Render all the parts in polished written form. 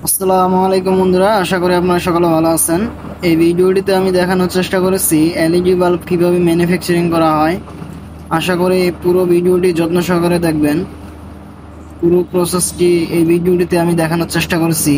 আসসালামু আলাইকুম বন্ধুরা, আশা করি আপনারা সকলে ভালো আছেন। এই ভিডিওটিতে আমি দেখানোর চেষ্টা করেছি এলইডি বাল্ব কিভাবে ম্যানুফ্যাকচারিং করা হয়। আশা করি এই পুরো ভিডিওটি যত্ন সহকারে দেখবেন। পুরো প্রসেসটি এই ভিডিওটিতে আমি দেখানোর চেষ্টা করেছি।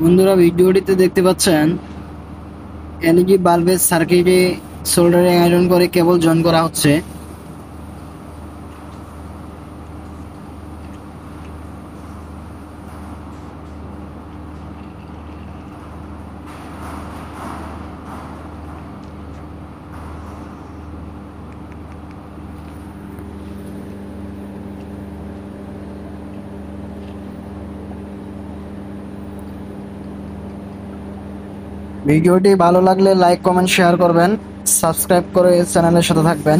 বন্ধুরা, ভিডিওটিতে দেখতে পাচ্ছেন এলইডি বাল্বের সার্কিটে সোল্ডারিং আয়রন করে কেবল জয়েন করা হচ্ছে। ভিডিওটি ভালো লাগলে লাইক কমেন্ট শেয়ার করবেন, সাবস্ক্রাইব করে চ্যানেলের সাথে থাকবেন।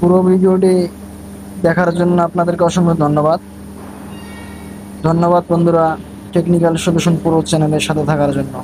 পুরো ভিডিওটি দেখার জন্য আপনাদেরকে অসংখ্য ধন্যবাদ। ধন্যবাদ বন্ধুরা, টেকনিক্যাল সলিউশন পুরো চ্যানেলের সাথে থাকার জন্য।